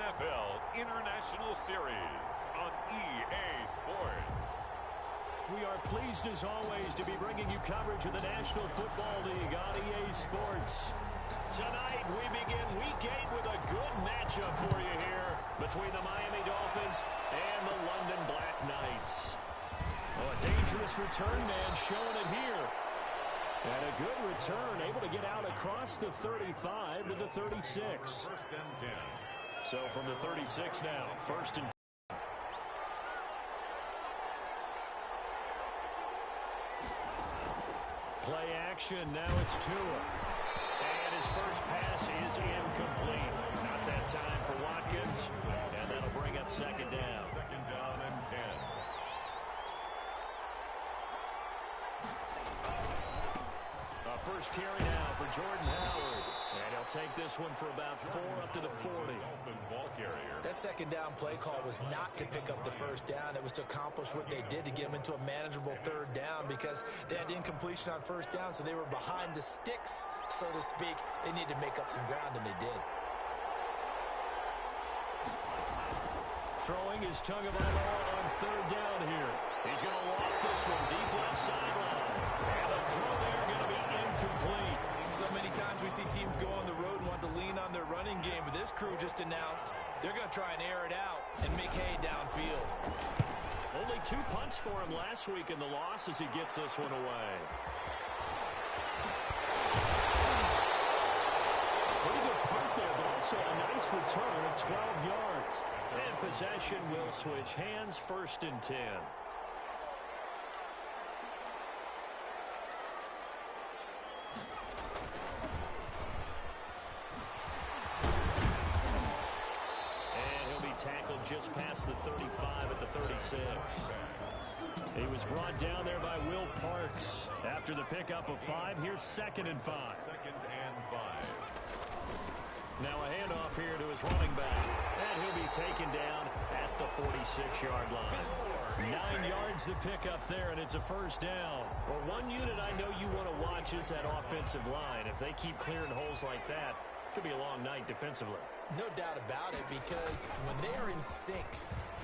NFL International Series on EA Sports. We are pleased as always to be bringing you coverage of the National Football League on EA Sports. Tonight we begin Week 8 with a good matchup for you here between the Miami Dolphins and the London Black Knights. Oh, a dangerous return man showing it here. And a good return, able to get out across the 35 to the 36. First and 10. So from the 36 now, first and play action, now it's Tua. And his first pass is incomplete. Not that time for Watkins. And that'll bring up second down. Second down and 10. First carry now for Jordan Howard. And he'll take this one for about 4 up to the 40. Dolphin ball carrier. That second down play call was not to pick up the first down. It was to accomplish what they did to get them into a manageable third down because they had incompletion on first down, so they were behind the sticks, so to speak. They needed to make up some ground, and they did. Throwing his tongue of all on third down here. He's going to loft this one deep left sideline. And the throw there going to be incomplete. So many times we see teams go on the road and want to lean on their running game, but this crew just announced they're going to try and air it out and make hay downfield. Only 2 punts for him last week in the loss as he gets this one away. A pretty good punt there, but also a nice return of 12 yards. And possession will switch hands, first and 10. Tackled just past the 35 at the 36. He was brought down there by Will Parks. After the pickup of 5, here's second and 5. Second and 5. Now a handoff here to his running back. And he'll be taken down at the 46-yard line. 9 yards to pick up there, and it's a first down. Well, one unit I know you want to watch is that offensive line. If they keep clearing holes like that, it could be a long night defensively. No doubt about it, because when they are in sync,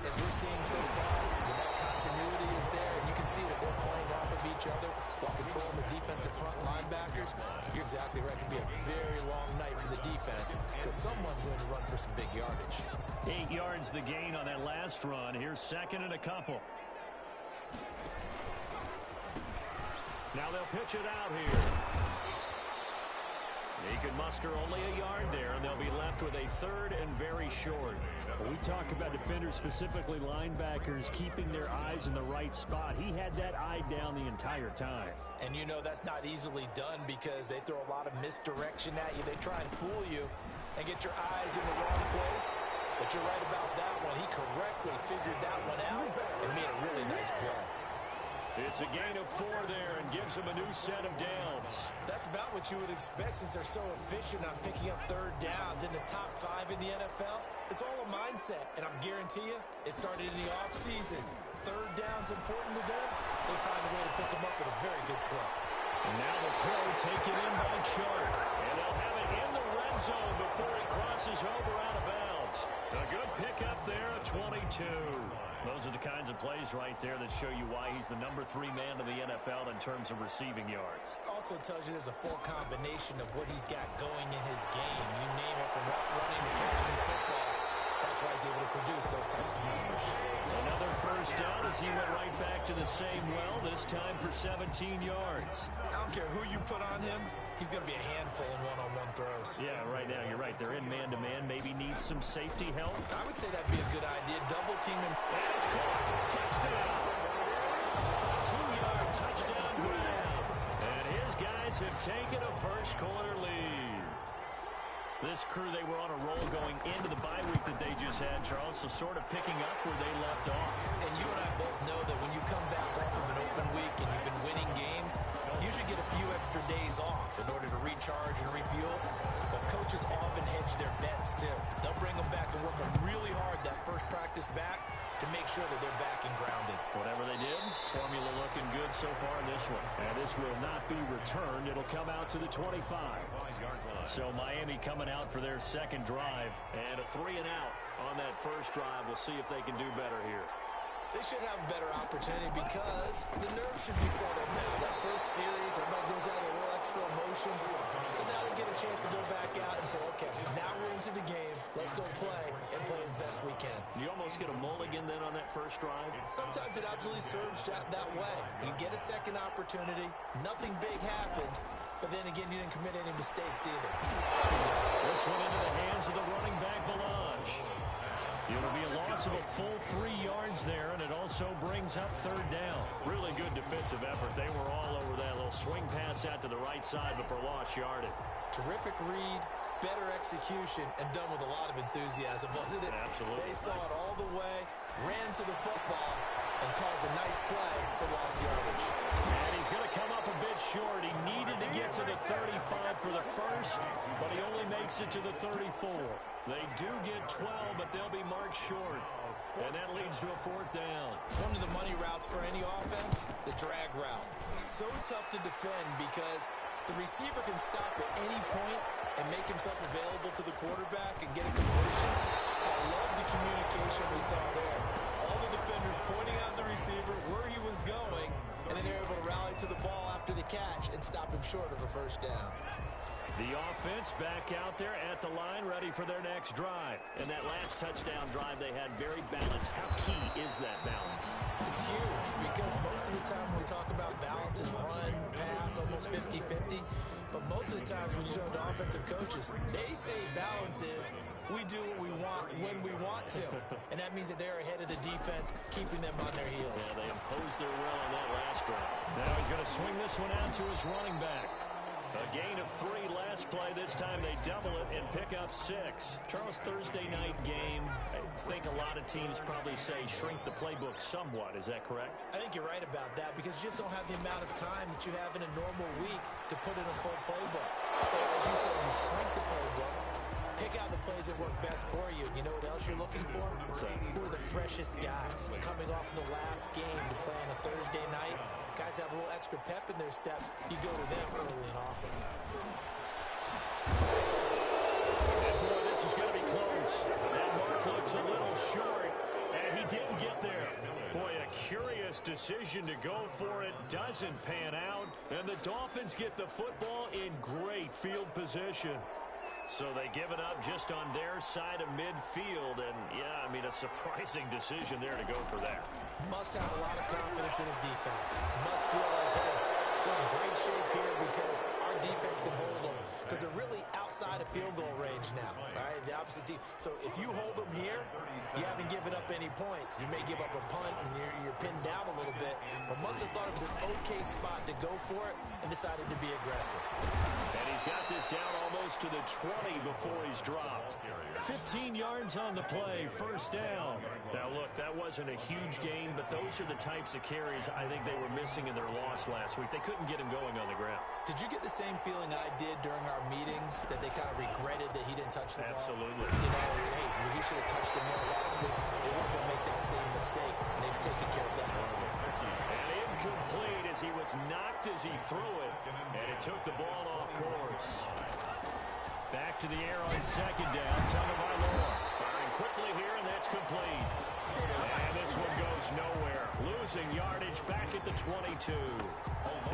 as we're seeing so far, when that continuity is there, and you can see that they're playing off of each other while controlling the defensive front linebackers, you're exactly right. It could be a very long night for the defense because someone's going to run for some big yardage. 8 yards the gain on that last run. Here's second and a couple. Now they'll pitch it out here. He can muster only a yard there, and they'll be left with a third and very short. When we talk about defenders, specifically linebackers, keeping their eyes in the right spot. He had that eye down the entire time. And you know that's not easily done because they throw a lot of misdirection at you. They try and fool you and get your eyes in the wrong place. But you're right about that one. He correctly figured that one out and made a really nice play. It's a gain of 4 there and gives them a new set of downs. That's about what you would expect since they're so efficient on picking up third downs in the top 5 in the NFL. It's all a mindset, and I'm guarantee you it started in the offseason. Third down's important to them. They find a way to pick them up with a very good clip. And now the throw taken in by Chark. And they'll have it in the red zone before he crosses over out of bounds. A good pickup there at 22. Those are the kinds of plays right there that show you why he's the number 3 man of the NFL in terms of receiving yards. Also tells you there's a full combination of what he's got going in his game. You name it, from running to catching the football. That's why he's able to produce those types of numbers. Another first down as he went right back to the same well, this time for 17 yards. I don't care who you put on him, he's going to be a handful in one-on-one throws. Yeah, right now you're right. They're in man-to-man. Maybe needs some safety help. I would say that'd be a good idea. Double team him. And it's caught. Touchdown. 2-yard touchdown grab. And his guys have taken a first quarter lead. This crew, they were on a roll going into the bye week that they just had, Charles, so sort of picking up where they left off. And you and I both know that when you come back off of an open week and you've been winning games, you should get a few extra days off in order to recharge and refuel. But coaches often hedge their bets, too. They'll bring them back and work them really hard that first practice back to make sure that they're back and grounded. Whatever they did, formula looking good so far in this one. And this will not be returned. It'll come out to the 25. 5-yard line. So Miami coming out for their second drive. And a 3-and-out on that first drive. We'll see if they can do better here. They should have a better opportunity because the nerves should be settled now. That first series, everybody goes out a little extra emotion. So now they get a chance to go back out and say, okay, now we're into the game. Let's go play and play as best we can. You almost get a mulligan then on that first drive? Sometimes it absolutely serves that way. You get a second opportunity. Nothing big happened. But then again, you didn't commit any mistakes either. This one into the hands of the running back, Balaj. It'll be a loss of a full 3 yards there, and it also brings up third down. Really good defensive effort. They were all over that little swing pass out to the right side before lost yardage. Terrific read, better execution, and done with a lot of enthusiasm, wasn't it? Absolutely. They saw it all the way, ran to the football, and caused a nice play for lost yardage. And he's going to come up a bit short. He needed to get to the 35 for the first, but he only makes it to the 34. They do get 12, but they'll be marked short. And that leads to a fourth down. One of the money routes for any offense, the drag route. So tough to defend because the receiver can stop at any point and make himself available to the quarterback and get a completion. I love the communication we saw there. All the defenders pointing out the receiver where he was going, and then they're able to rally to the ball after the catch and stop him short of a first down. The offense back out there at the line, ready for their next drive. And that last touchdown drive they had very balanced. How key is that balance? It's huge because most of the time when we talk about balance is run, pass, almost 50-50. But most of the times when you talk to offensive coaches, they say balance is we do what we want when we want to. And that means that they're ahead of the defense, keeping them on their heels. Yeah, they imposed their will on that last drive. Now he's going to swing this one out to his running back. A gain of 3 last play. This time they double it and pick up 6. Charles, Thursday night game, I think a lot of teams probably say shrink the playbook somewhat. Is that correct? I think you're right about that because you just don't have the amount of time that you have in a normal week to put in a full playbook. So as you said, you shrink the playbook, pick out the plays that work best for you. You know what else you're looking for? Who are the freshest guys coming off the last game to play on a Thursday night? Guys have a little extra pep in their step. You go to them early and often. And boy, this is going to be close. That mark looks a little short, and he didn't get there. Boy, a curious decision to go for it. Doesn't pan out, and the Dolphins get the football in great field position. So they give it up just on their side of midfield. And, yeah, I mean, a surprising decision there to go for that. Must have a lot of confidence in his defense. Must feel like, hey, we're in great shape here because our defense can hold them. Because they're really outside of field goal range now, right? The opposite team. So if you hold them here, you haven't given up any points. You may give up a punt and you're pinned down a little bit. But must have thought it was an okay spot to go for it and decided to be aggressive. And he's got this down almost to the 20 before he's dropped. 15 yards on the play, first down. Now, look, that wasn't a huge gain, but those are the types of carries I think they were missing in their loss last week. They couldn't get him going on the ground. Did you get the same feeling I did during our meetings, that they kind of regretted that he didn't touch the ball? Absolutely. You know, hey, he should have touched it more last week. They weren't going to make that same mistake, and they've taken care of that early. And incomplete as he was knocked as he threw it, and it took the ball off course. Back to the air on second down. Tagovailoa firing quickly here, and that's complete. And this one goes nowhere. Losing yardage back at the 22.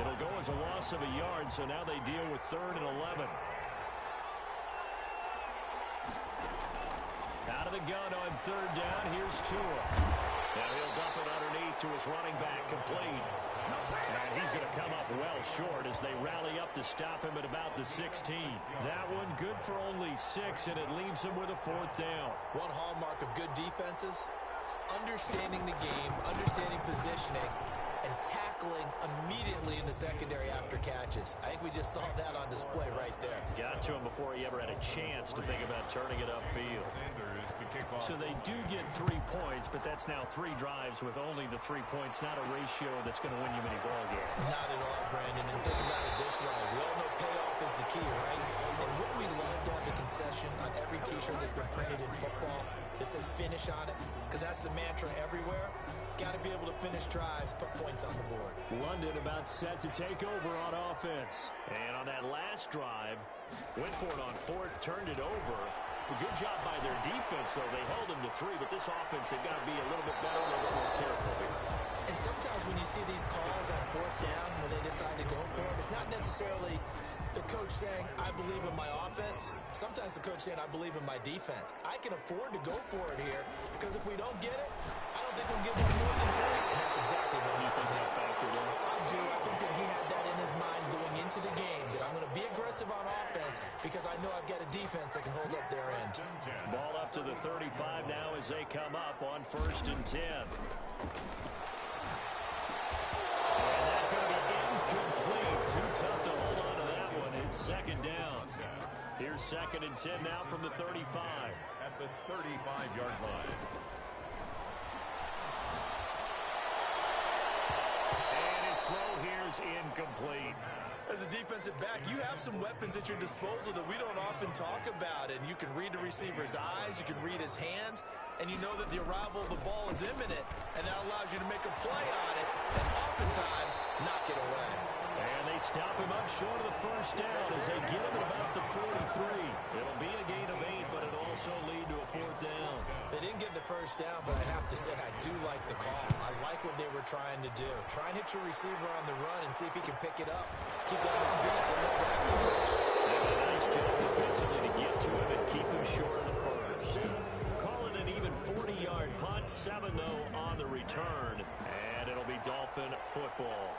It'll go as a loss of a yard, so now they deal with 3rd and 11. Out of the gun on 3rd down. Here's Tua. Now he'll dump it underneath to his running back, complete. And he's going to come up well short as they rally up to stop him at about the 16. That one good for only 6, and it leaves him with a 4th down. One hallmark of good defenses is understanding the game, understanding positioning, and tackling immediately in the secondary after catches. I think we just saw that on display right there. Got to him before he ever had a chance to think about turning it upfield. So they do get 3 points, but that's now 3 drives with only the 3 points, not a ratio that's going to win you many ball games. Not at all, Brandon. And think about it this way. We all know payoff is the key, right? And what we loved on the concession on every T-shirt that's been printed in football that says finish on it, because that's the mantra everywhere. Got to be able to finish drives, put points on the board. London about set to take over on offense. And on that last drive, went for it on fourth, turned it over. A good job by their defense, though. They held them to 3, but this offense, they've got to be a little bit better, a little more careful here. And sometimes when you see these calls on fourth down, when they decide to go for it, it's not necessarily the coach saying, I believe in my offense. Sometimes the coach saying, I believe in my defense. I can afford to go for it here, because if we don't get it, I don't think we'll give one more than 3. And that's exactly what he think that factored in. I do. I think that he had that in his mind going into the game, that I'm going to be aggressive on offense because I know I've got a defense that can hold up their end. Ball up to the 35 now as they come up on 1st and 10. And that's going to be incomplete. Too tough to hold on to that one. It's 2nd down. Here's 2nd and 10 now from the 35. At the 35-yard line. And his throw here is incomplete. As a defensive back, you have some weapons at your disposal that we don't often talk about. And you can read the receiver's eyes, you can read his hands, and you know that the arrival of the ball is imminent, and that allows you to make a play on it and oftentimes knock it away. And they stop him up short of the 1st down as they get him at about the 43. It'll be a gain of 8, but it'll also lead to a 4th down. They didn't get the 1st down, but I have to say I do like the call. I like what they were trying to do. Try and hit your receiver on the run and see if he can pick it up. Keep it on his feet. Get a little bit They did a nice job defensively to get to him and keep him short of the 1st. Calling an even 40-yard punt. 7, though, on the return. And it'll be Dolphin football.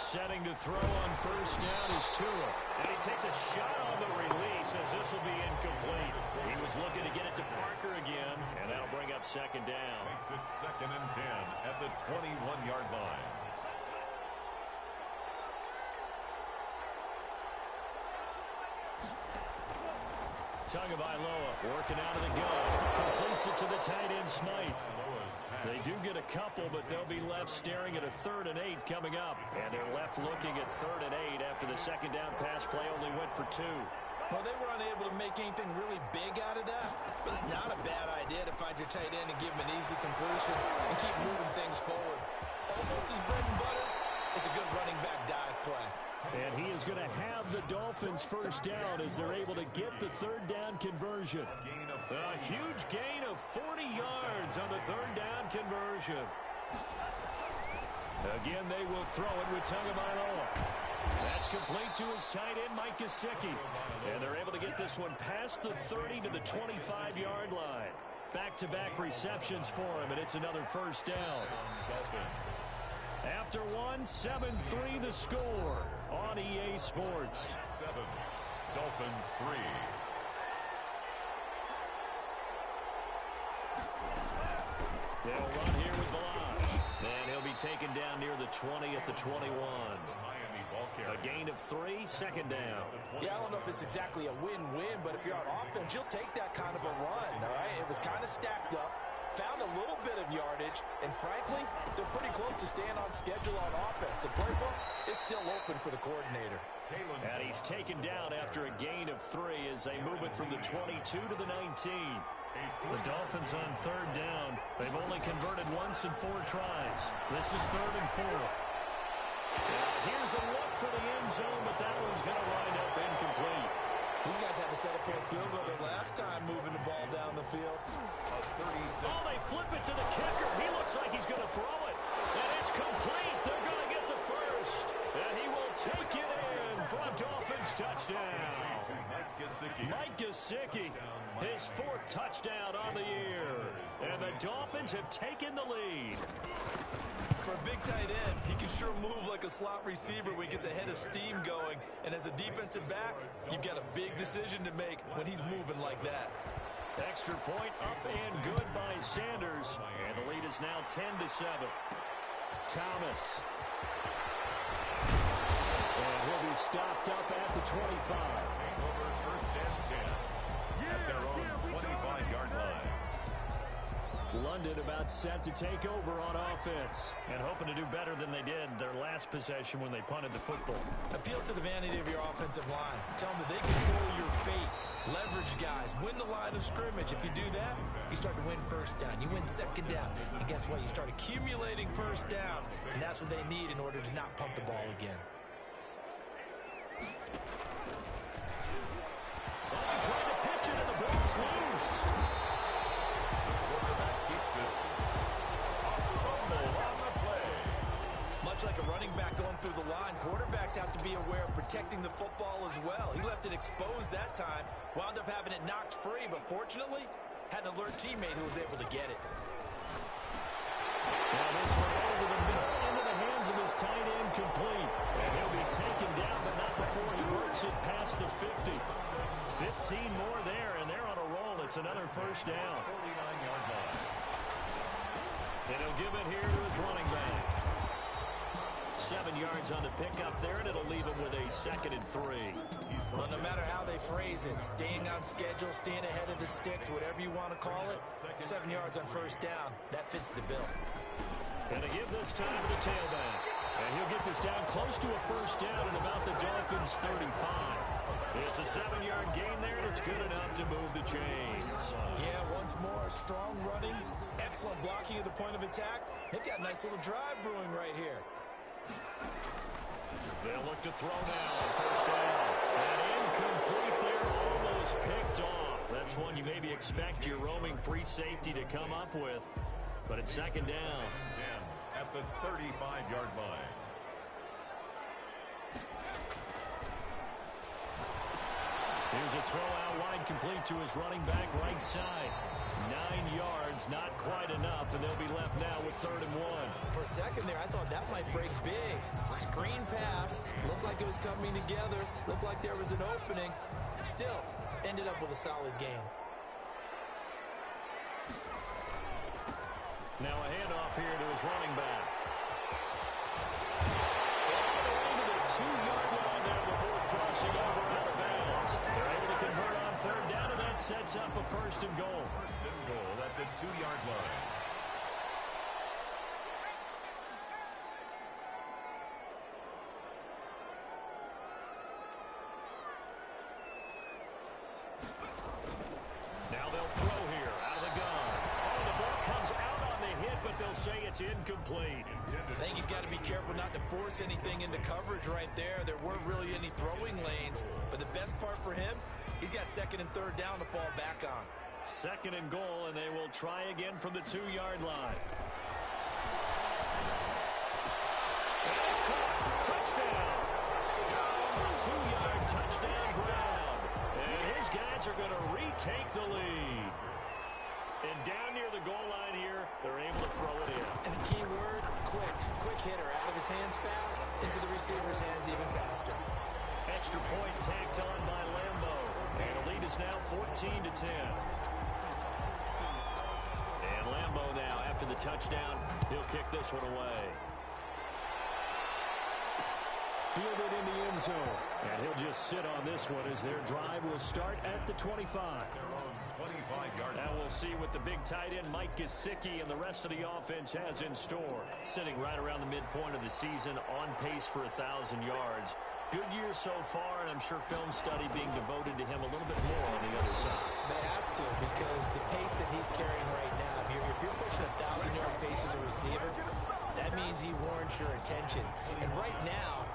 Setting to throw on 1st down is Tua. And he takes a shot on the release as this will be incomplete. He was looking to get it to Parker again, and that'll bring up 2nd down. Makes it 2nd and 10 at the 21-yard line. Tagovailoa working out of the gun. Completes it to the tight end, Smythe. They do get a couple, but they'll be left staring at a 3rd and 8 coming up. And they're left looking at 3rd and 8 after the 2nd down pass play only went for 2. Well, they were unable to make anything really big out of that, but it's not a bad idea to find your tight end and give him an easy completion and keep moving things forward. Almost his bread and butter is a good running back dive play. And he is going to have the Dolphins 1st down as they're able to get the 3rd down conversion. A huge gain of 40 yards on the 3rd down conversion. Again, they will throw it with Tagovailoa. That's complete to his tight end, Mike Gesicki. And they're able to get this one past the 30 to the 25-yard line. Back-to-back receptions for him, and it's another 1st down. After 1, 7-3 the score on EA Sports. 7, Dolphins 3. They'll run here with Balazs. And he'll be taken down near the 20 at the 21. A gain of 3, 2nd down. Yeah, I don't know if it's exactly a win-win, but if you're on offense, you'll take that kind of a run, all right? It was kind of stacked up, found a little bit of yardage, and frankly, they're pretty close to staying on schedule on offense. The playbook is still open for the coordinator. And he's taken down after a gain of 3 as they move it from the 22 to the 19. The Dolphins on 3rd down. They've only converted once in 4 tries. This is 3rd and 4. Here's a look for the end zone, but that one's going to wind up incomplete. These guys had to set up for a field goal their last time moving the ball down the field. Oh, they flip it to the kicker. He looks like he's going to throw it. And it's complete. They're going to get the 1st. And he will take it in for a Dolphins touchdown. Mike Gesicki, his 4th touchdown on the year. And the Dolphins have taken the lead. For a big tight end, he can sure move like a slot receiver when he gets a head of steam going. And as a defensive back, you've got a big decision to make when he's moving like that. Extra point up and good by Sanders. And the lead is now 10-7. Thomas. And he'll be stopped up at the 25. Over 1st and 10 at their own 25-yard line. London about set to take over on offense and hoping to do better than they did their last possession when they punted the football. Appeal to the vanity of your offensive line. Tell them that they control your fate. Leverage guys. Win the line of scrimmage. If you do that, you start to win first down. You win second down. And guess what? You start accumulating first downs. And that's what they need in order to not punt the ball again. Trying to pitch it, and the ball's loose. Much like a running back going through the line, quarterbacks have to be aware of protecting the football as well. He left it exposed that time, wound up having it knocked free, but fortunately, had an alert teammate who was able to get it. Now this one over the middle into the hands of his tight end, complete. And he'll be taken down, but not before he works it past the 50. 15 more there, and they're on a roll. It's another first down. 49-yard line. And he'll give it here to his running back. 7 yards on the pickup there, and it'll leave him with a 2nd and 3. Well, no matter how they phrase it, staying on schedule, staying ahead of the sticks, whatever you want to call it, 7 yards on first down, that fits the bill. And to give this time to the tailback. And he'll get this down close to a first down at about the Dolphins' 35. It's a 7-yard gain there, and it's good enough to move the chains. Yeah, once more, strong running, excellent blocking at the point of attack. They've got a nice little drive brewing right here. They'll look to throw now on first down. And incomplete there, almost picked off. That's one you maybe expect your roaming free safety to come up with. But it's 2nd down. 10 at the 35-yard line. Here's a throw out wide, complete to his running back right side. 9 yards, not quite enough, and they'll be left now with 3rd and 1. For a second there, I thought that might break big. Screen pass, looked like it was coming together, looked like there was an opening. Still, ended up with a solid game. Now a handoff here to his running back. Into the 2-yard line there before crossing over out of bounds. They're able to convert on 3rd down, and that sets up a 1st and goal. 1st and goal at the 2-yard line. Now they'll throw here out of the gun. Oh, the ball comes out on the hit, but they'll say it's incomplete. I think he's got to be careful not to force anything into coverage right there. There weren't really any throwing lanes, but the best part for him, he's got 2nd and 3rd down to fall back on. 2nd and goal, and they will try again from the 2-yard line. And it's caught. Touchdown. 2-yard touchdown Brown. And his guys are going to retake the lead. And down near the goal line here, they're able to throw it in. And the key word, quick. Quick hitter. Out of his hands fast, into the receiver's hands even faster. Extra point tacked on by Lambo. And the lead is now 14-10. And Lambo now, after the touchdown, he'll kick this one away. Fielded in the end zone. And he'll just sit on this one as their drive will start at the 25. Their own 25-yard line. Now we'll see what the big tight end Mike Gesicki and the rest of the offense has in store. Sitting right around the midpoint of the season, on pace for 1,000 yards. Good year so far, and I'm sure film study being devoted to him a little bit more on the other side. They have to, because the pace that he's carrying right now, if you're pushing a 1,000-yard pace as a receiver, that means he warrants your attention. And right now,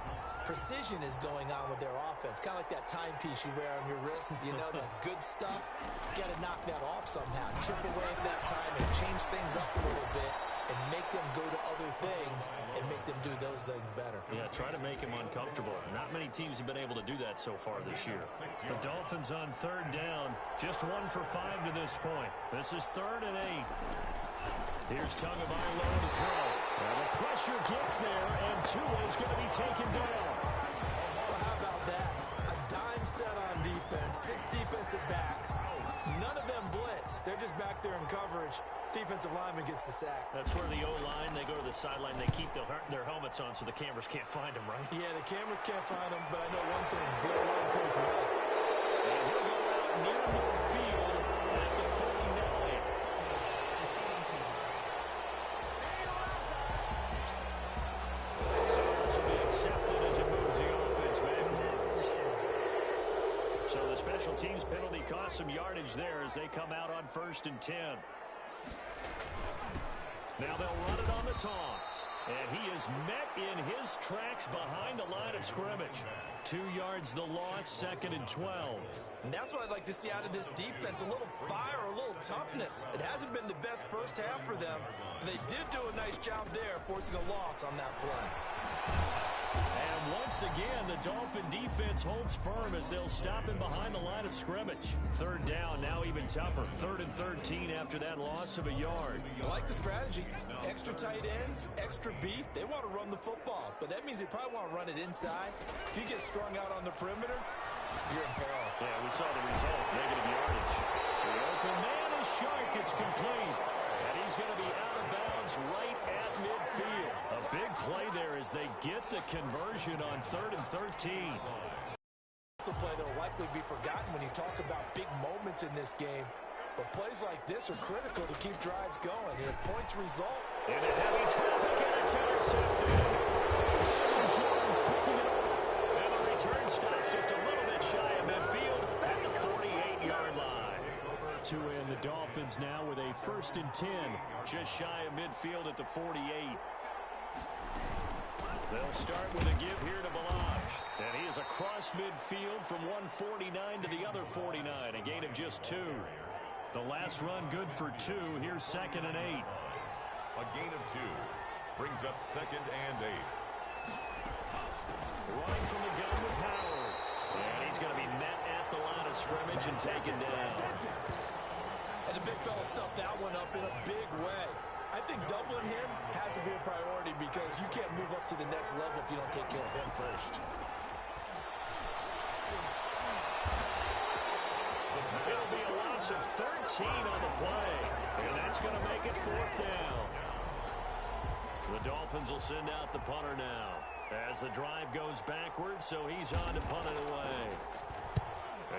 precision is going on with their offense. Kind of like that timepiece you wear on your wrist. You know, that good stuff. Got to knock that off somehow. Chip away at that time and change things up a little bit and make them go to other things and make them do those things better. Yeah, try to make him uncomfortable. Not many teams have been able to do that so far this year. The Dolphins on 3rd down. Just 1 for 5 to this point. This is 3rd and 8. Here's Tagovailoa to throw. And the pressure gets there, and Tua is going to be taken down. Well, how about that? A dime set on defense, 6 defensive backs. None of them blitz. They're just back there in coverage. Defensive lineman gets the sack. That's where the O-line, they go to the sideline, they keep their helmets on so the cameras can't find them, right? Yeah, the cameras can't find them, but I know one thing. The O-line coach will. And he'll go out near midfield at the 49. Special teams penalty cost some yardage there as they come out on 1st and 10. Now they'll run it on the toss. And he is met in his tracks behind the line of scrimmage. 2 yards the loss, 2nd and 12. And that's what I'd like to see out of this defense, a little fire, a little toughness. It hasn't been the best first half for them, but they did do a nice job there, forcing a loss on that play. And once again, the Dolphin defense holds firm as they'll stop him behind the line of scrimmage. 3rd down, now even tougher. 3rd and 13 after that loss of a yard. I like the strategy. Extra tight ends, extra beef. They want to run the football, but that means they probably want to run it inside. If you get strung out on the perimeter, you're in peril. Yeah, we saw the result, negative yardage. The open man is Shark. It's complete. And he's going to be out of bounds right at midfield. A big play there as they get the conversion on 3rd and 13. It's a play that will likely be forgotten when you talk about big moments in this game. But plays like this are critical to keep drives going. And if points result. Into heavy traffic, and it's intercepted. Jones picking it up. And the return stops just a little bit shy of midfield at the 48-yard line. To end the Dolphins now with a 1st and 10. Just shy of midfield at the 48. They'll start with a give here to Balaj. And he is across midfield from 149 to the other 49. A gain of just 2. The last run good for 2. Here's 2nd and 8. A gain of 2 brings up 2nd and 8. Running from the gun with Howard. And he's going to be met at the line of scrimmage and taken down. And the big fella stuffed that one up in a big way. I think doubling him has to be a priority because you can't move up to the next level if you don't take care of him first. It'll be a loss of 13 on the play. And that's going to make it 4th down. The Dolphins will send out the punter now. As the drive goes backwards, so he's on to punt it away.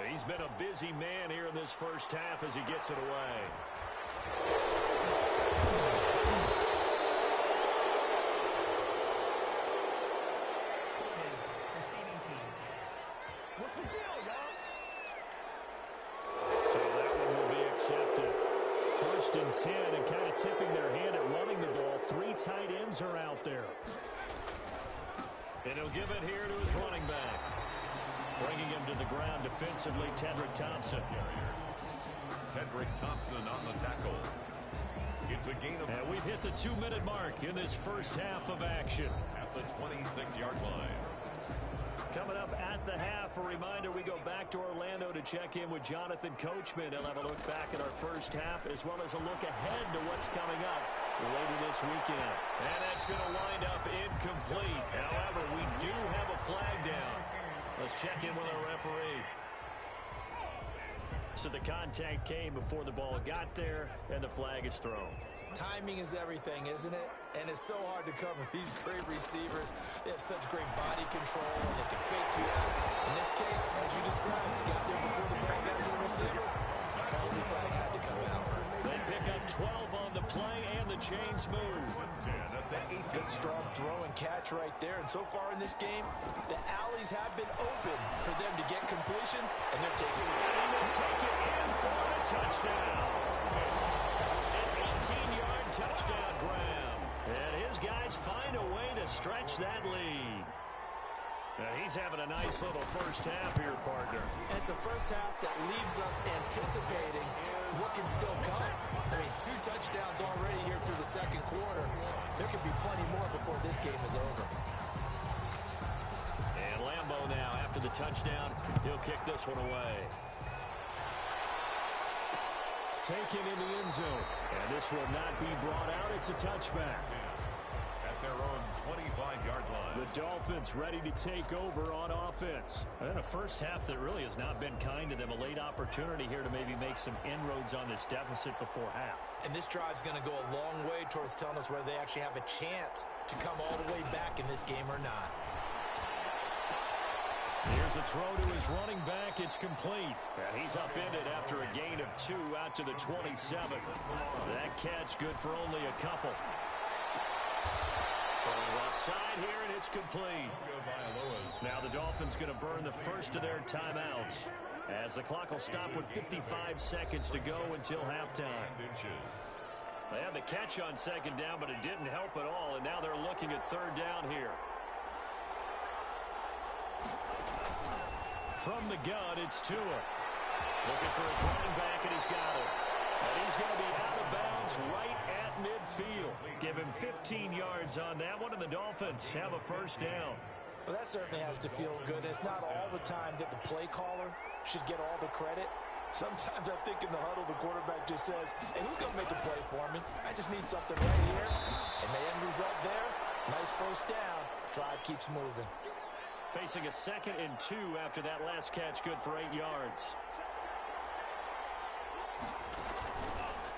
He's been a busy man here in this first half as he gets it away. Receiving team. What's the deal, y'all? So that one will be accepted. 1st and 10, and kind of tipping their hand at running the ball. 3 tight ends are out there. And he'll give it here to his running back. Bringing him to the ground defensively, Tedrick Thompson. Tedrick Thompson on the tackle. It's a gain of... And we've hit the 2-minute mark in this first half of action. At the 26-yard line. Coming up at the half, a reminder, we go back to Orlando to check in with Jonathan Coachman. He'll have a look back at our first half as well as a look ahead to what's coming up later this weekend. And that's going to wind up incomplete. However, we do have a flag down. Let's check in with our referee. So the contact came before the ball got there, and the flag is thrown. Timing is everything, isn't it? And it's so hard to cover these great receivers. They have such great body control, and they can fake you out. In this case, as you described, you got there before the ball got to the receiver. Penalty flag had to come out. They pick up 12 on the play, and the chains move. Good strong throw and catch right there. And so far in this game, the alleys have been open for them to get completions, and they're taking it. And they take it in for a touchdown. An 18-yard touchdown grab. And his guys find a way to stretch that lead. Now he's having a nice little first half here, partner. And it's a first half that leaves us anticipating what can still come. I mean, 2 touchdowns already here through the second quarter. There could be plenty more before this game is over. And Lambeau now, after the touchdown, he'll kick this one away. Taken in the end zone. And this will not be brought out. It's a touchback. At their own 25-yard line. The Dolphins ready to take over on offense. And a first half that really has not been kind to them. A late opportunity here to maybe make some inroads on this deficit before half. And this drive's going to go a long way towards telling us whether they actually have a chance to come all the way back in this game or not. Here's a throw to his running back. It's complete. And he's upended after a gain of 2 out to the 27. That catch good for only a couple. From the left side here, and it's complete. Now the Dolphins going to burn the first of their timeouts. as the clock will stop with 55 seconds to go until halftime. They had the catch on second down, but it didn't help at all, and now they're looking at third down here. From the gun, it's Tua. Looking for his running back, and he's got it. And he's going to be out of bounds right at midfield. Give him 15 yards on that one, and the Dolphins have a first down. Well, that certainly has to feel good. It's not all the time that the play caller should get all the credit. Sometimes I think in the huddle, the quarterback just says, hey, who's going to make a play for me? I just need something right here. And the end result there, nice first down. Drive keeps moving. Facing a 2nd and 2 after that last catch, good for 8 yards.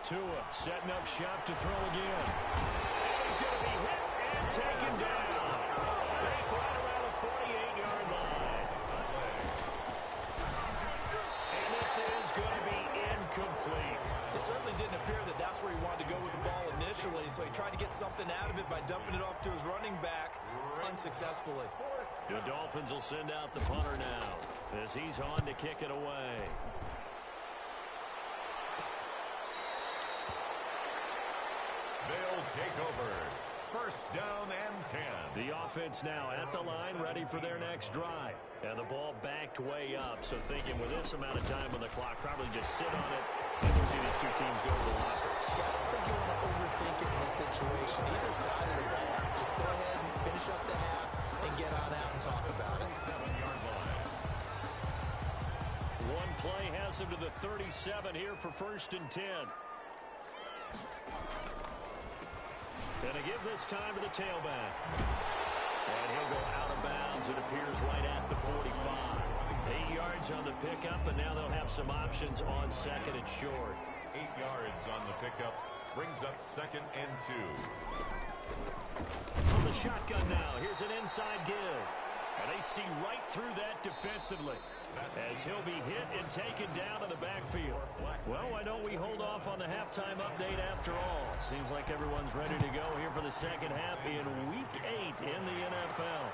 Tua setting up shop to throw again. And he's going to be hit and taken down. Right around the 48-yard line. And this is going to be incomplete. It certainly didn't appear that that's where he wanted to go with the ball initially, so he tried to get something out of it by dumping it off to his running back unsuccessfully. The Dolphins will send out the punter now as he's on to kick it away. They'll take over. First down and 10. The offense now at the line, ready for their next drive. And the ball backed way up, so thinking with this amount of time on the clock, probably just sit on it and we'll see these two teams go to the lockers. Yeah, I don't think you want to overthink it in this situation. Either side of the ball, just go ahead and finish up the half and get on out and talk about it. 7-yard line. One play has him to the 37 here for 1st and 10. Gonna give this time to the tailback. And he'll go out of bounds. It appears right at the 45. 8 yards on the pickup, and now they'll have some options on 2nd and short. 8 yards on the pickup. Brings up 2nd and 2. From the shotgun now, here's an inside give. And they see right through that defensively as he'll be hit and taken down in the backfield. Well, why don't we hold off on the halftime update after all? Seems like everyone's ready to go here for the second half in Week 8 in the NFL.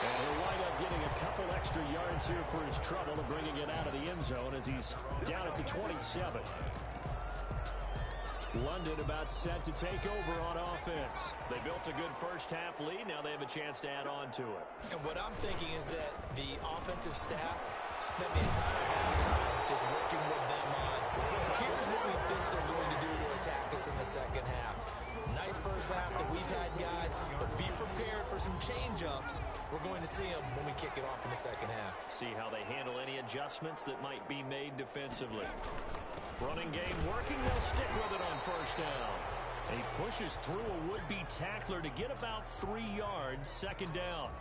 And he'll wind up getting a couple extra yards here for his trouble of bringing it out of the end zone as he's down at the 27. London about set to take over on offense. They built a good first half lead. Now they have a chance to add on to it. And what I'm thinking is that the offensive staff spent the entire halftime just working with them on, here's what we think they're going to do to attack us in the second half. Nice first half that we've had, guys, but be prepared for some change-ups. We're going to see them when we kick it off in the second half. See how they handle any adjustments that might be made defensively. Running game working. They'll stick with it on first down. And he pushes through a would-be tackler to get about 3 yards, 2nd down.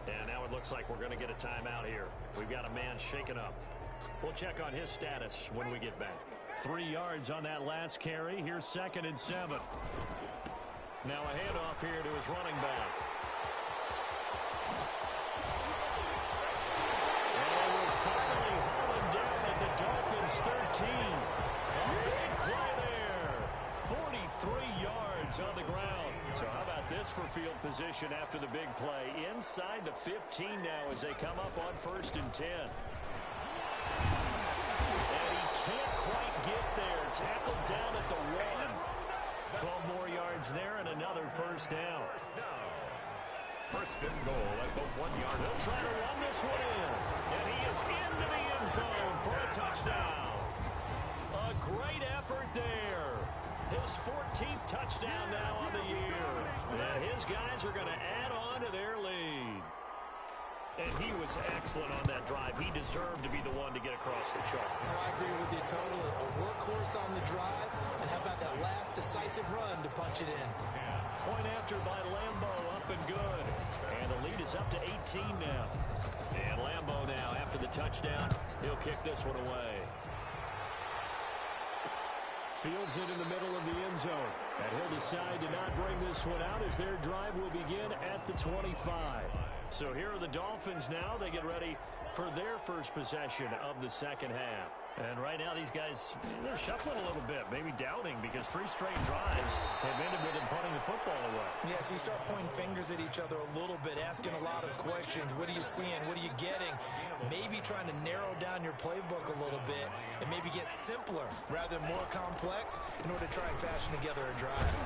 And now it looks like we're going to get a timeout here. We've got a man shaken up. We'll check on his status when we get back. 3 yards on that last carry. Here's 2nd and 7. Now a handoff here to his running back. And we're finally hauling down at the Dolphins 13. A big play there. 43 yards on the ground. So how about this for field position after the big play? Inside the 15 now as they come up on 1st and 10. And he can't quite get there. Tackled down at the 1. 12 more yards there and another first down. First and goal at the 1-yard. They'll try to run this one in. And he is into the end zone for a touchdown. A great effort there. His 14th touchdown now on the year. And his guys are going to add on to their lead. And he was excellent on that drive. He deserved to be the one to get across the chalk. Oh, I agree with you totally. A workhorse on the drive. And how about that last decisive run to punch it in? Point after by Lambeau, up and good. And the lead is up to 18 now. And Lambeau now, after the touchdown, he'll kick this one away. Fields it in the middle of the end zone. And he'll decide to not bring this one out as their drive will begin at the 25. So here are the Dolphins now. They get ready for their first possession of the second half. And right now, these guys, they're shuffling a little bit, maybe doubting, because 3 straight drives have ended with them punting the football away. Yeah, so you start pointing fingers at each other a little bit, asking a lot of questions. What are you seeing? What are you getting? Maybe trying to narrow down your playbook a little bit and maybe get simpler rather than more complex in order to try and fashion together a drive.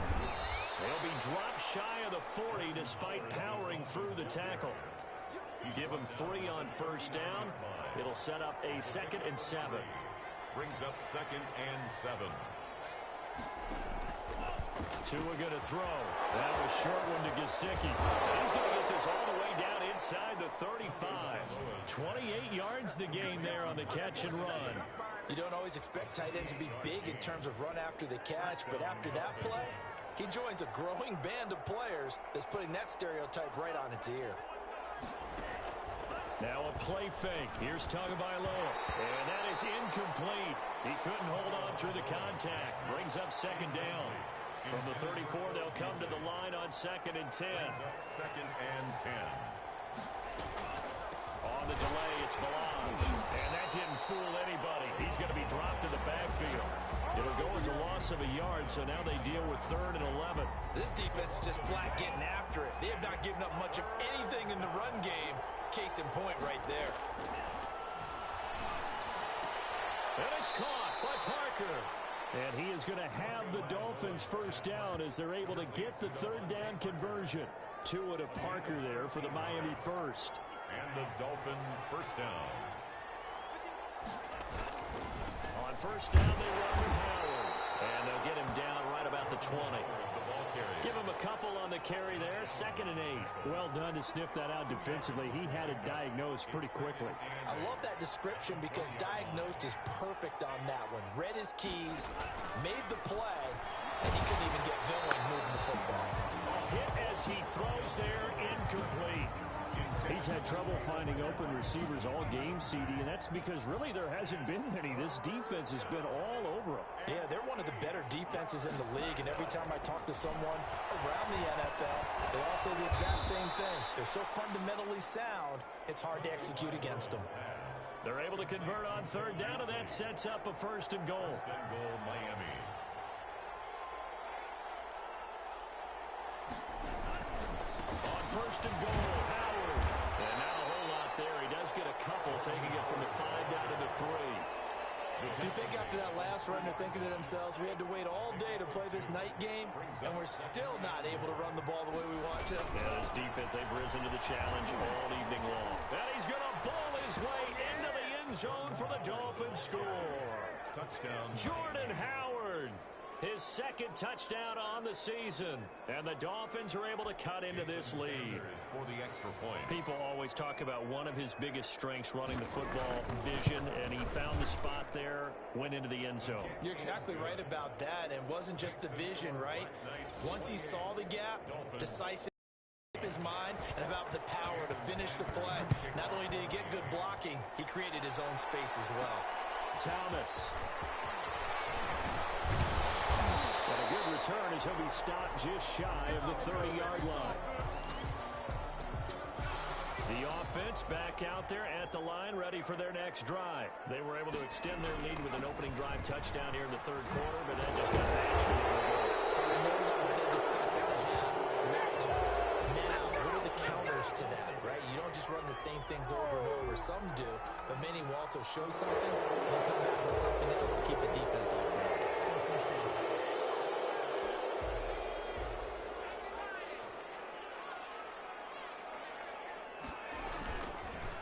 They'll be dropped shy of the 40 despite powering through the tackle. Give them 3 on first down. It'll set up a 2nd and 7. Brings up 2nd and 7. Tua going to throw. That was short one to Gesicki. He's going to get this all the way down inside the 35. 28 yards the gain there on the catch and run. You don't always expect tight ends to be big in terms of run after the catch, but after that play, he joins a growing band of players that's putting that stereotype right on its ear. Now a play fake. Here's Tagovailoa. And that is incomplete. He couldn't hold on through the contact. Brings up 2nd down. From the 34, they'll come to the line on 2nd and 10. 2nd and 10. On the delay, it's Balaj. And that didn't fool anybody. He's going to be dropped in the backfield. It'll go as a loss of a yard, so now they deal with 3rd and 11. This defense is just flat getting after it. They have not given up much of anything in the run game. Case in point right there. And it's caught by Parker. And he is going to have the Dolphins first down as they're able to get the 3rd down conversion. Tua to Parker there for the Miami first. And the Dolphin first down. On first down, they run with Howard. And they'll get him down right about the 20. Give him a couple on the carry there. 2nd and 8. Well done to sniff that out defensively. He had it diagnosed pretty quickly. I love that description because diagnosed is perfect on that one. Read his keys, made the play, and he couldn't even get going moving the football. A hit as he throws there, incomplete. He's had trouble finding open receivers all game, CD, and that's because really there hasn't been many. This defense has been all over him. Yeah, they're one of the better defenses in the league, and every time I talk to someone around the NFL, they all say the exact same thing. They're so fundamentally sound, it's hard to execute against them. They're able to convert on 3rd down, and that sets up a 1st and goal. 1st and goal, Miami. On 1st and goal, Howard. And not a whole lot there. He does get a couple, taking it from the 5 down to the 3. Do you think after that last run they're thinking to themselves, we had to wait all day to play this night game, and we're still not able to run the ball the way we want to? Yeah, this defense, they've risen to the challenge all evening long. And he's going to bowl his way into the end zone for the Dolphins score. Touchdown. Jordan Howard. His 2nd touchdown on the season. And the Dolphins are able to cut into this lead. For the extra point. People always talk about one of his biggest strengths running the football, vision, and he found the spot there, went into the end zone. You're exactly right about that, and it wasn't just the vision, right? Once he saw the gap, decisive his mind, and about the power to finish the play. Not only did he get good blocking, he created his own space as well. Thomas. And a good return as he'll be stopped just shy of the 30-yard line. The offense back out there at the line, ready for their next drive. They were able to extend their lead with an opening drive touchdown here in the 3rd quarter, but that just got mashed. So we know that what they discussed at the half worked. Now, what are the counters to that, right? You don't just run the same things over and over. Some do, but many will also show something and then come back with something else to keep the defense off balance. Still first down.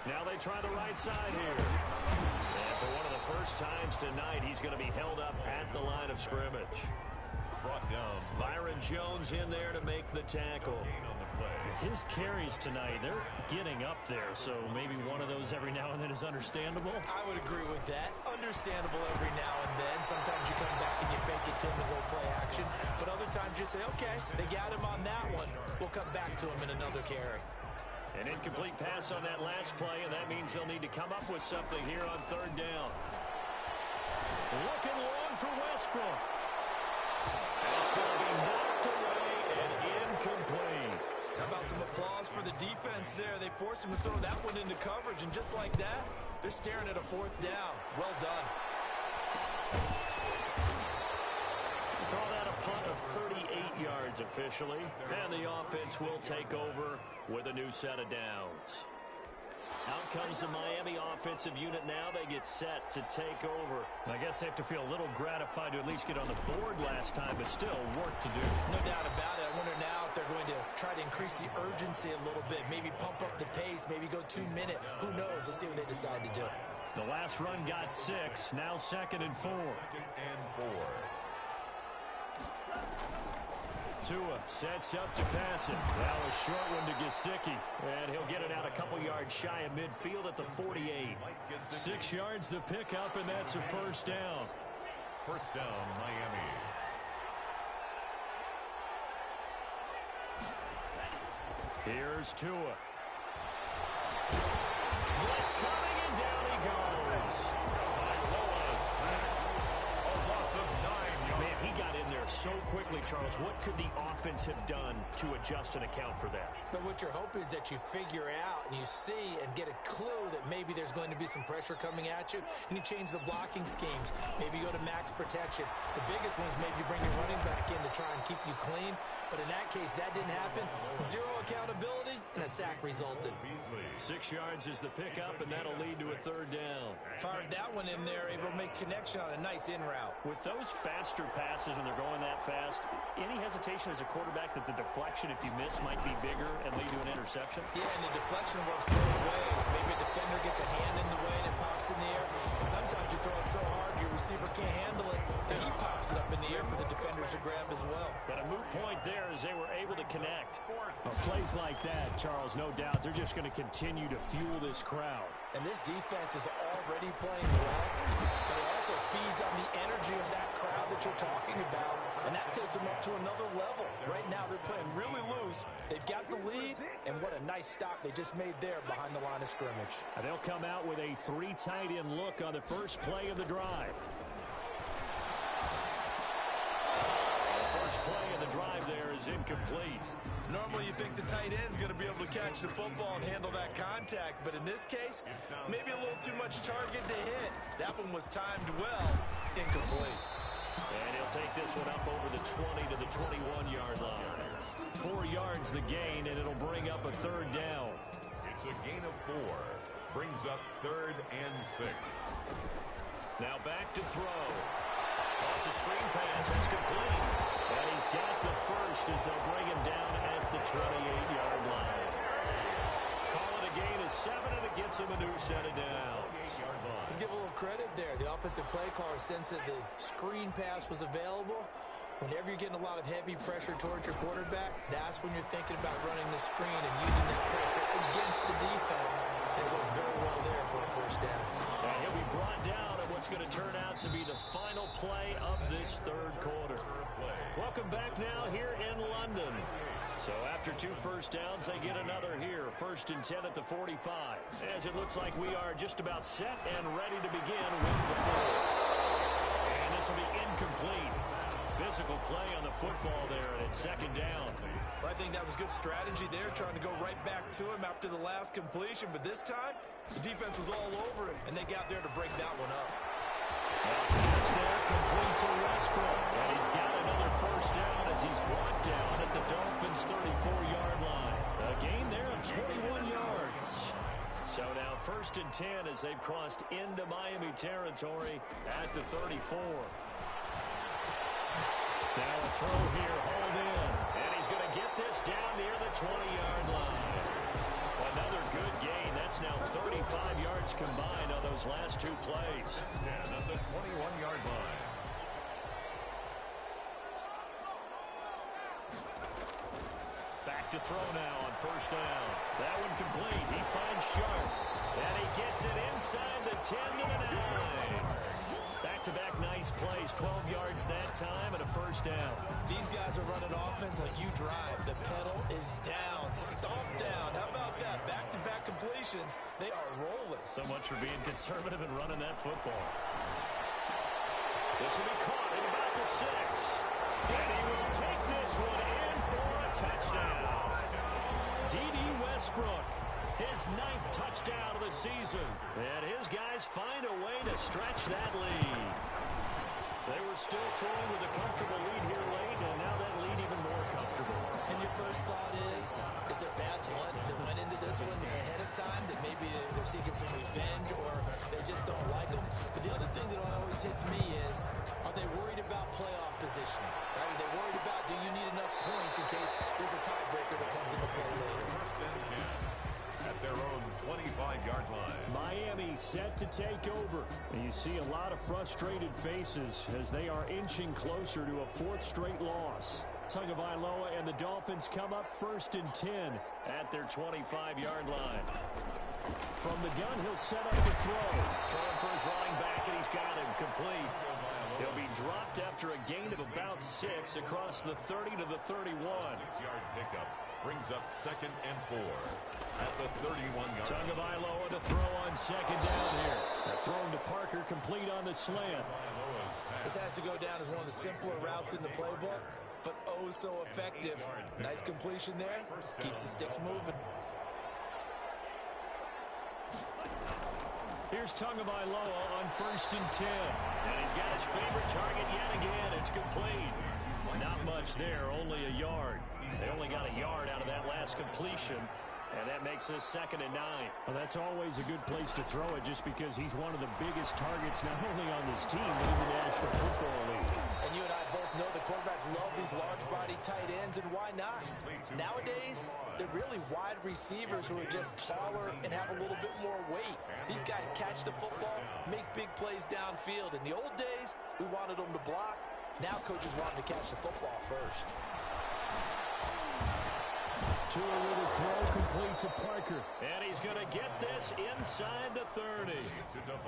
Now they try the right side here. And for one of the first times tonight, he's going to be held up at the line of scrimmage. Brought down. Byron Jones in there to make the tackle. His carries tonight, they're getting up there, so maybe one of those every now and then is understandable. I would agree with that. Understandable every now and then. Sometimes you come back and you fake it to him and go play action. But other times you say, okay, they got him on that one. We'll come back to him in another carry. An incomplete pass on that last play, and that means they'll need to come up with something here on 3rd down. Looking long for Westbrook. And it's going to be knocked away and incomplete. How about some applause for the defense there? They forced him to throw that one into coverage, and just like that, they're staring at a 4th down. Well done. yards officially, and the offense will take over with a new set of downs. Out comes the Miami offensive unit now. They get set to take over. I guess they have to feel a little gratified to at least get on the board last time, but still work to do. No doubt about it. I wonder now if they're going to try to increase the urgency a little bit, maybe pump up the pace, maybe go 2 minute. Who knows? Let's see what they decide to do. The last run got 6, now 2nd and 4. 2nd and 4. Tua sets up to pass it. Now a short one to Gesicki. And he'll get it out a couple yards shy of midfield at the 48. 6 yards the pickup, and that's a first down. First down, Miami. Here's Tua. Blitz coming, and down he goes. Man, he got in there so quickly, Charles. What could the offense have done to adjust and account for that? But what you're hoping is that you figure out and you see and get a clue that maybe there's going to be some pressure coming at you, and you change the blocking schemes. Maybe you go to max protection. The biggest ones, maybe you bring your running back in to try and keep you clean. But in that case, that didn't happen. 0 accountability, and a sack resulted. 6 yards is the pickup, and that'll lead to a 3rd down. Fired that one in there, able to make connection on a nice in route. With those faster passes when they're going that fast, any hesitation as a quarterback that the deflection, if you miss, might be bigger and lead to an interception? Yeah, and the deflection works both ways. Maybe a defender gets a hand in the way and it pops in the air. And sometimes you throw it so hard your receiver can't handle it, and he pops it up in the air for the defenders to grab as well. But a moot point there as they were able to connect. Well, plays like that, Charles, no doubt, they're just going to continue to fuel this crowd. And this defense is already playing well, but it also feeds on the energy of that crowd that you're talking about, and that takes them up to another level. Right now, they're playing really loose. They've got the lead, and what a nice stop they just made there behind the line of scrimmage. And they'll come out with a 3 tight end look on the first play of the drive. The first play of the drive there is incomplete. Normally you think the tight end's going to be able to catch the football and handle that contact, but in this case, maybe a little too much target to hit. That one was timed well, incomplete. And he'll take this one up over the 20 to the 21-yard line. 4 yards the gain, and it'll bring up a 3rd down. It's a gain of 4. Brings up 3rd and 6. Now back to throw. Oh, it's a screen pass. That's complete. And he's got the first as they'll bring him down at the 28-yard line. Call it a gain of 7, and it gets him a new set of downs. Let's give a little credit there. The offensive play caller sensed that the screen pass was available. Whenever you're getting a lot of heavy pressure towards your quarterback, that's when you're thinking about running the screen and using that pressure against the defense. And it worked very well there for a first down. And he'll be brought down at what's going to turn out to be the final play of this 3rd quarter. Welcome back now here in London. So after 2 first downs, they get another here. 1st and 10 at the 45. As it looks like we are just about set and ready to begin with the 4th. And this will be incomplete. Physical play on the football there, and it's 2nd down. I think that was good strategy there, trying to go right back to him after the last completion. But this time, the defense was all over him, and they got there to break that one up. Pass there, complete to Westbrook. And he's got another first down as he's brought down at the Dolphins' 34-yard line. A gain there of 21 yards. So now 1st and 10 as they've crossed into Miami territory at the 34. Now a throw here, hauled in. And he's going to get this down near the 20-yard line. Another good gain. That's now 35 yards combined on those last 2 plays. 10 at the 21-yard line. Back to throw now on 1st down. That one complete. He finds Sharp. And he gets it inside the 10 to the 9. Back-to-back nice plays. 12 yards that time and a first down. These guys are running offense like you drive. The pedal is down. Stomp down. How about that? Back-to-back completions. They are rolling. So much for being conservative and running that football. This will be caught at about the 6. And he will take this one in for a touchdown. D.D. Westbrook, his 9th touchdown of the season. And his guys find a way to stretch that lead. They were still throwing with a comfortable lead here late, and now that lead even more seeking some revenge or they just don't like him. But the other thing that always hits me is, are they worried about playoff positioning? Right? Are they worried about, do you need enough points in case there's a tiebreaker that comes into play later? First and 10 at their own 25-yard line. Miami set to take over. And you see a lot of frustrated faces as they are inching closer to a fourth straight loss. Tagovailoa and the Dolphins come up first and 10 at their 25-yard line. From the gun, he'll set up the throw. Throwing for his running back, and he's got him complete. He'll be dropped after a gain of about 6 across the 30 to the 31. 6-yard pickup brings up second and 4 at the 31-yard. Tagovailoa to throw on second down here. Thrown to Parker, complete on the slant. This has to go down as one of the simpler routes in the playbook, but oh so effective. Nice completion there. Keeps the sticks moving. Here's Tagovailoa on first and 10. And he's got his favorite target yet again. It's complete. Not much there, only a yard. They only got a yard out of that last completion. And that makes this second and 9. Well, that's always a good place to throw it just because he's one of the biggest targets not only on this team but in the National Football League. And you and I both know the quarterbacks love these large-body tight ends, and why not? Nowadays, they're really wide receivers who are just taller and have a little bit more weight. These guys catch the football, make big plays downfield. In the old days, we wanted them to block. Now coaches want them to catch the football first. Tua with a throw complete to Parker. And he's going to get this inside the 30.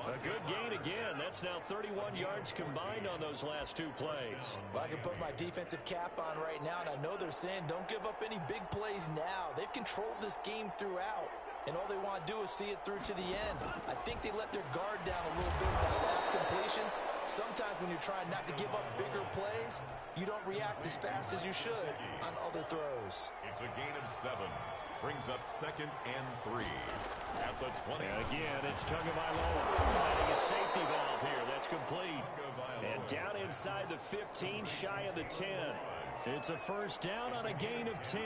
A good gain again. That's now 31 yards combined on those last 2 plays. Well, I can put my defensive cap on right now, and I know they're saying don't give up any big plays now. They've controlled this game throughout, and all they want to do is see it through to the end. I think they let their guard down a little bit with that last completion. Sometimes when you're trying not to give up bigger plays, you don't react as fast as you should on other throws. It's a gain of 7. Brings up second and 3 at the 20. And again, it's Tagovailoa finding a safety valve here. That's complete. And down inside the 15, shy of the 10. It's a first down on a gain of 10.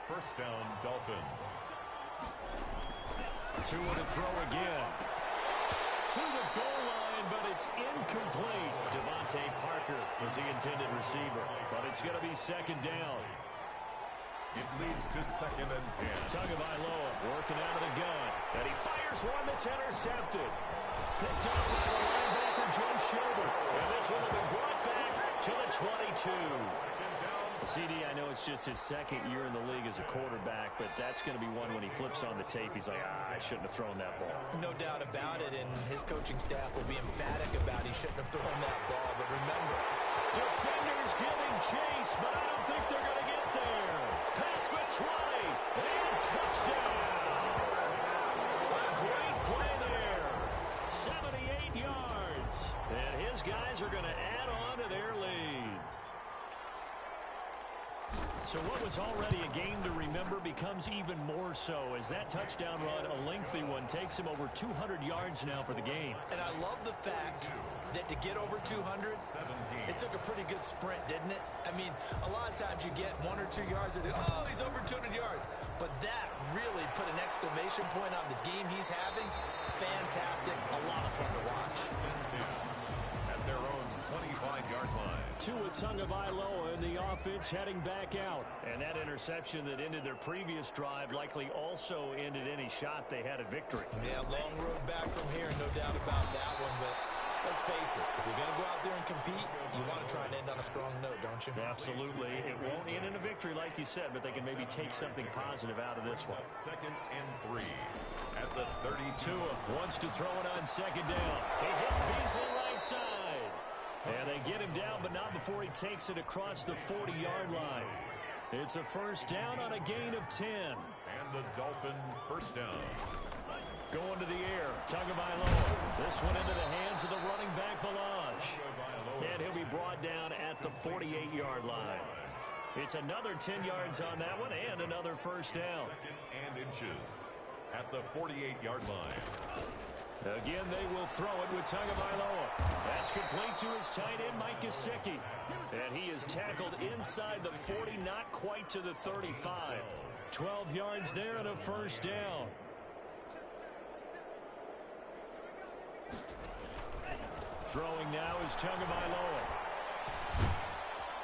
First down, Dolphins. Tua to throw again. To the goal line, but it's incomplete. Devontae Parker was the intended receiver, but it's going to be second down. It leads to second and 10. Tagovailoa working out of the gun, and he fires one that's intercepted. Picked up by the linebacker, Joe Schobert, and this one will be brought back to the 22. CD, I know it's just his second year in the league as a quarterback, but that's going to be one when he flips on the tape. He's like, I shouldn't have thrown that ball. No doubt about it, and his coaching staff will be emphatic about he shouldn't have thrown that ball. But remember, defenders giving chase, but I don't think they're going to get there. Past the 20, and touchdown. A great play there. 78 yards. And his guys are going to add on to their lead. So what was already a game to remember becomes even more so as that touchdown run, a lengthy one, takes him over 200 yards now for the game. And I love the fact that to get over 200, it took a pretty good sprint, didn't it? I mean, a lot of times you get 1 or 2 yards and, oh, he's over 200 yards. But that really put an exclamation point on the game he's having. Fantastic. A lot of fun to watch. At their own 25-yard line. Tua Tagovailoa in the offense heading back out. And that interception that ended their previous drive likely also ended any shot they had at victory. Yeah, long road back from here, no doubt about that one. But let's face it, if you're going to go out there and compete, you want to try and end on a strong note, don't you? Absolutely. It won't end in a victory like you said, but they can maybe take something positive out of this one. Second and 3 at the 32. Tua wants to throw it on second down. He hits Beasley right side. And they get him down, but not before he takes it across the 40-yard line. It's a first down on a gain of 10. And the Dolphin first down. Going to the air, Tagovailoa. This one into the hands of the running back, Balaj. And he'll be brought down at the 48-yard line. It's another 10 yards on that one and another first down. Second and inches at the 48-yard line. Again, they will throw it with Tagovailoa. That's complete to his tight end, Mike Gesicki. And he is tackled inside the 40, not quite to the 35. 12 yards there and a first down. Throwing now is Tagovailoa.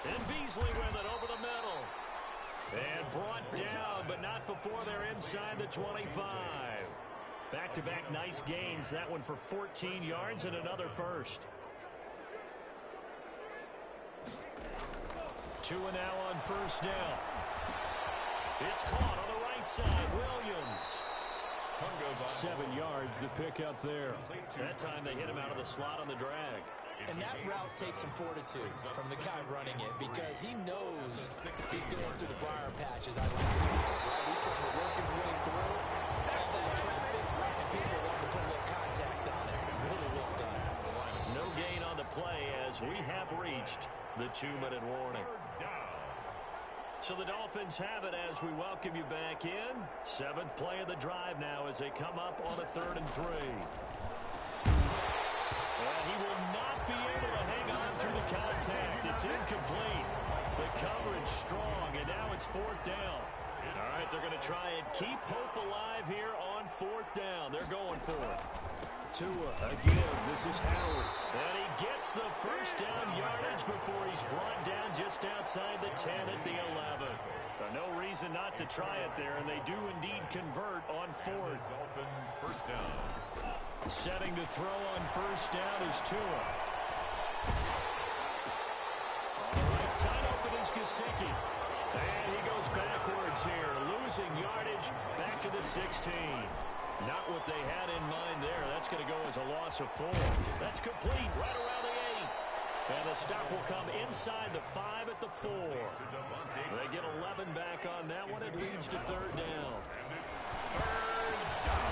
And Beasley with it over the middle. And brought down, but not before they're inside the 25. Back-to-back nice gains. That one for 14 yards and another first. Tua now on first down. It's caught on the right side. Williams. 7 yards, the pickup there. That time they hit him out of the slot on the drag. And that route takes some fortitude from the guy running it because he knows he's going through the briar patches. I like to do that, right? He's trying to work his way through all that traffic, and people want to put a little contact on it. Really well done. No gain on the play as we have reached the 2-minute warning. So the Dolphins have it as we welcome you back in. 7th play of the drive now as they come up on a 3rd and 3. And he will not be able to hang on through the contact. It's incomplete. The coverage strong, and now it's 4th down. All right, they're going to try and keep hope alive here on 4th down. They're going for it. Tua again. This is Howard. And he gets the first down yardage before he's brought down just outside the 10 at the 11. No reason not to try it there, and they do indeed convert on 4th. Dolphin first down. Setting to throw on first down is Tua. On the right side open is Gesicki. And he goes backwards here, losing yardage back to the 16. Not what they had in mind there. That's going to go as a loss of 4. That's complete right around the 8. And the stop will come inside the 5 at the 4. They get 11 back on that one. It leads to 3rd down.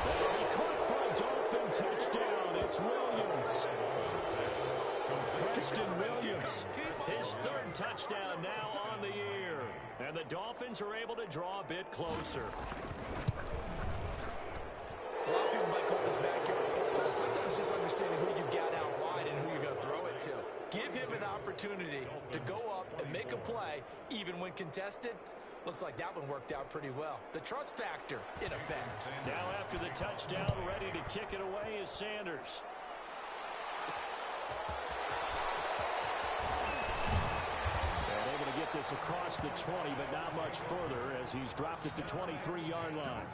He caught for a Dolphin touchdown. It's Williams. Preston Williams. His 3rd touchdown now on the year. And the Dolphins are able to draw a bit closer. A lot of people might call this backyard football. Sometimes just understanding who you've got out wide and who you're going to throw it to. Give him an opportunity to go up and make a play, even when contested. Looks like that one worked out pretty well. The trust factor, in effect. Now after the touchdown, ready to kick it away is Sanders. And able to get this across the 20, but not much further as he's dropped it to 23-yard line.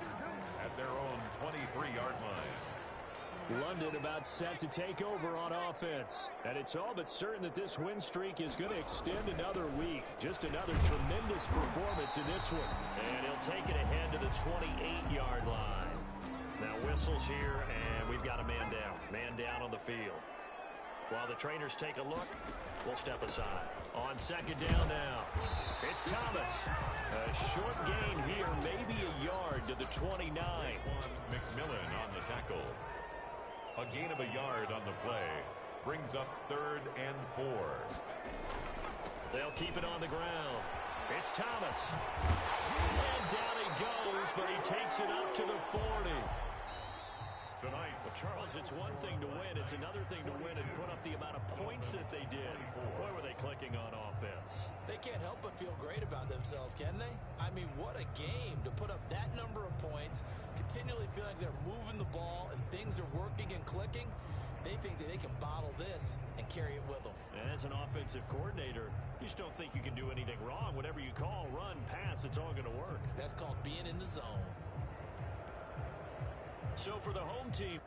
At their own 23-yard line. London about set to take over on offense. And it's all but certain that this win streak is going to extend another week. Just another tremendous performance in this one. And he'll take it ahead to the 28-yard line. Now whistles here, and we've got a man down. Man down on the field. While the trainers take a look, we'll step aside. On 2nd down now, it's Thomas. A short gain here, maybe a yard to the 29. McMillan on the tackle. A gain of a yard on the play. Brings up 3rd and 4. They'll keep it on the ground. It's Thomas. And down he goes, but he takes it up to the 40. Tonight, Well, Charles, it's one thing to win. It's another thing to win and put up the amount of points that they did. Boy, were they clicking on offense. They can't help but feel great about themselves, can they? I mean, what a game to put up that number of points, continually feeling like they're moving the ball and things are working and clicking. They think that they can bottle this and carry it with them. And as an offensive coordinator, you just don't think you can do anything wrong. Whatever you call, run, pass, it's all going to work. That's called being in the zone. So for the home team,